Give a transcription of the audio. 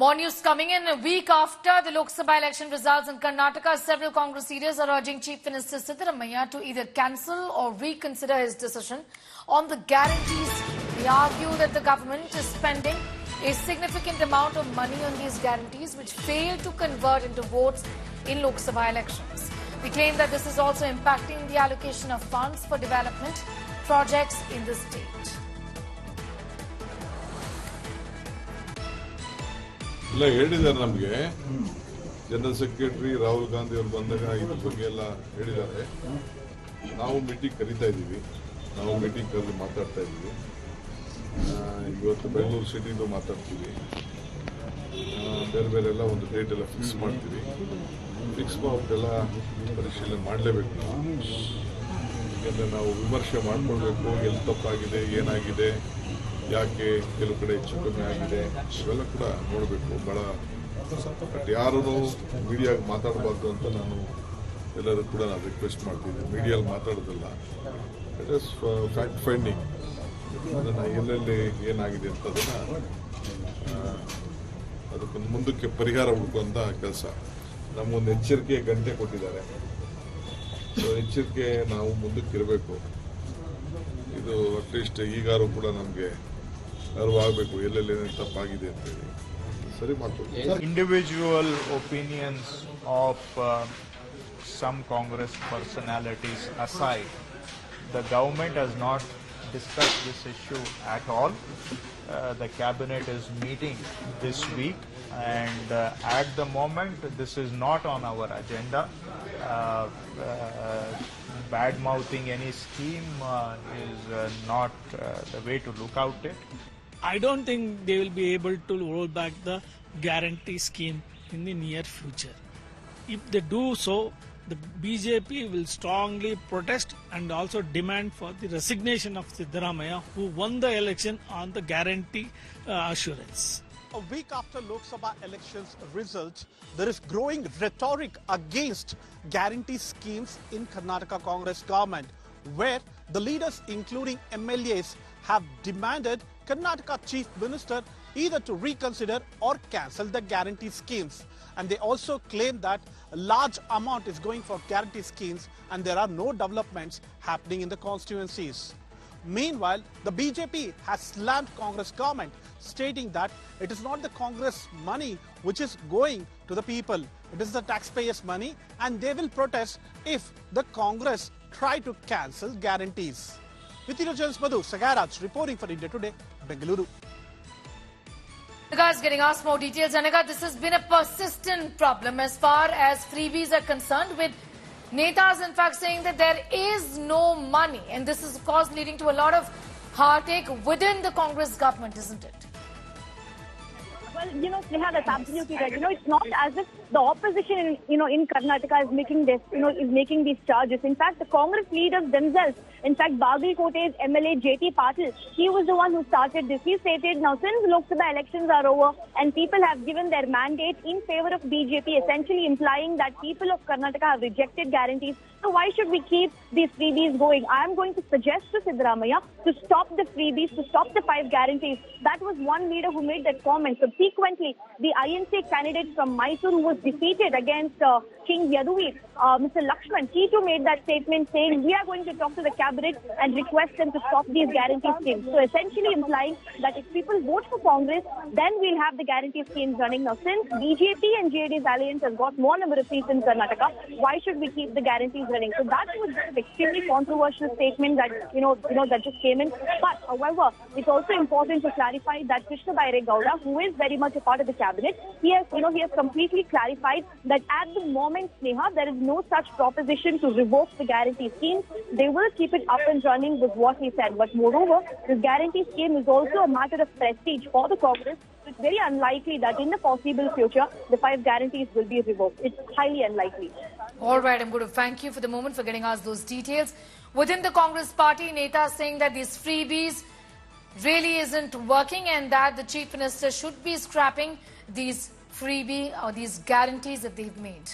More news coming in. A week after the Lok Sabha election results in Karnataka, several Congress leaders are urging Chief Minister Siddaramaiah to either cancel or reconsider his decision on the guarantees. They argue that the government is spending a significant amount of money on these guarantees, which fail to convert into votes in Lok Sabha elections. They claim that this is also impacting the allocation of funds for development projects in the state. ಇಲ್ಲ ಹೇಳಿದ್ದಾರೆ ನಮಗೆ general secretary Rahul Gandhi ಅವರು ಬಂದಾಗ ಇದ್ರ ಬಗ್ಗೆ ಎಲ್ಲ ಹೇಳಿದ್ದಾರೆ. ನಾವು ಮೀಟಿಂಗ್ ಕರೀತಾ ಇದ್ದೀವಿ, ನಾವು ಮೀಟಿಂಗ್ ಕರೆದು ಮಾತಾಡ್ತಾ ಇದ್ದೀವಿ. ಇವತ್ತು ಬೆಂಗಳೂರು ಸಿಟಿದು ಮಾತಾಡ್ತೀವಿ, ಬೇರೆ ಬೇರೆ ಎಲ್ಲ ಒಂದು ಡೇಟ್ ಎಲ್ಲ ಫಿಕ್ಸ್ ಮಾಡ್ತೀವಿ. ಫಿಕ್ಸ್ ಮಾಡಿಬಿಟ್ಟೆಲ್ಲ ಪರಿಶೀಲನೆ ಮಾಡಲೇಬೇಕು. ಯಾಕೆಂದರೆ ನಾವು ವಿಮರ್ಶೆ ಮಾಡ್ಕೊಳ್ಬೇಕು, ಎಲ್ಲಿ ತಪ್ಪಾಗಿದೆ, ಏನಾಗಿದೆ, ಯಾಕೆ ಕೆಲವು ಕಡೆ ಹೆಚ್ಚು ಕಮ್ಮಿ ಆಗಿದೆ, ಇವೆಲ್ಲ ಕೂಡ ನೋಡಬೇಕು. ಬಟ್ ಯಾರೂ ಮೀಡಿಯಾಗೆ ಮಾತಾಡಬಾರ್ದು ಅಂತ ನಾನು ಎಲ್ಲರೂ ಕೂಡ ನಾನು ರಿಕ್ವೆಸ್ಟ್ ಮಾಡ್ತೀನಿ. ಮೀಡಿಯಲ್ಲಿ ಮಾತಾಡೋದಿಲ್ಲ, ಇಟ್ ಇಸ್ ಫ್ಯಾಕ್ಟ್ ಫೈಂಡಿಂಗ್. ಅದನ್ನು ಎಲ್ಲೆಲ್ಲಿ ಏನಾಗಿದೆ ಅಂತ ಅದಕ್ಕೆ ಮುಂದಕ್ಕೆ ಪರಿಹಾರ ಹುಡುಕುವಂಥ ಕೆಲಸ. ನಮಗೊಂದು ಎಚ್ಚರಿಕೆ ಗಂಟೆ ಕೊಟ್ಟಿದ್ದಾರೆ. ಸೊ ಎಚ್ಚರಿಕೆ ನಾವು ಮುಂದಕ್ಕೆ ಇರಬೇಕು. ಇದು ಅಟ್ಲೀಸ್ಟ್ ಈಗಾರು ಕೂಡ ನಮಗೆ ಅರಿವಾಗಬೇಕು ಎಲ್ಲೆಲ್ಲಿ ತಪ್ಪಾಗಿದೆ ಅಂತೇಳಿ ಸರಿ ಮಾಡ್ತೀವಿ. Individual opinions of some Congress personalities aside, the government has not discussed this issue at all. The cabinet is meeting this week, and at the moment this is not on our agenda. Bad-mouthing any scheme is not the way to look at it. I don't think they will be able to roll back the guarantee scheme in the near future. If they do so, the BJP will strongly protest and also demand for the resignation of Siddaramaiah, who won the election on the guarantee assurance. A week after Lok Sabha elections results, there is growing rhetoric against guarantee schemes in Karnataka Congress government, where the leaders, including MLAs, have demanded Karnataka Chief Minister either to reconsider or cancel the guarantee schemes. And they also claim that a large amount is going for guarantee schemes and there are no developments happening in the constituencies. Meanwhile, the BJP has slammed Congress government, stating that it is not the Congress money which is going to the people. It is the taxpayers' money, and they will protest if the Congress try to cancel guarantees. With Jones Madhu, Sagaraj reporting for India Today, Bengaluru. Anaga is getting us more details. Anaga, this has been a persistent problem as far as freebies are concerned, with Netas in fact saying that there is no money, and this is of course leading to a lot of heartache within the Congress government, isn't it? Well, Sneha, that's absolutely right. It's not as if the opposition in Karnataka is making this, is making these charges. In fact, the Congress leaders themselves, in fact, Bagalkote's MLA J.T. Patil, he was the one who started this. He stated, now since Lok Sabha elections are over and people have given their mandate in favor of BJP, essentially implying that people of Karnataka have rejected guarantees, so why should we keep these freebies going? I am going to suggest to Siddaramaiah to stop the freebies, to stop the 5 guarantees. That was one leader who made that comment. Subsequently, the INC candidate from Mysore, who was defeated against King Yaduvi, Mr. Lakshman, he too made that statement saying, we are going to talk to the cabinet and request them to stop these guarantee schemes. So essentially implying that if people vote for Congress, then we'll have the guarantee schemes running. Now, since BJP and JD's alliance has got more number of seats in Karnataka, why should we keep the guarantees running? So that was an extremely controversial statement that, that just came in. But however, it's also important to clarify that Krishna Baire Gowda, who is very much a part of the cabinet, he has completely clarified that at the moment, Sneha, there is no such proposition to revoke the guarantee scheme. They will keep it up and running, with what he said. But moreover, this guarantee scheme is also a matter of prestige for the Congress. It's very unlikely that in the foreseeable future, the 5 guarantees will be revoked. It's highly unlikely. All right, I'm going to thank you for the moment for getting us those details. Within the Congress party, Neta saying that these freebies really isn't working and that the Chief Minister should be scrapping these freebie or these guarantees that they've made.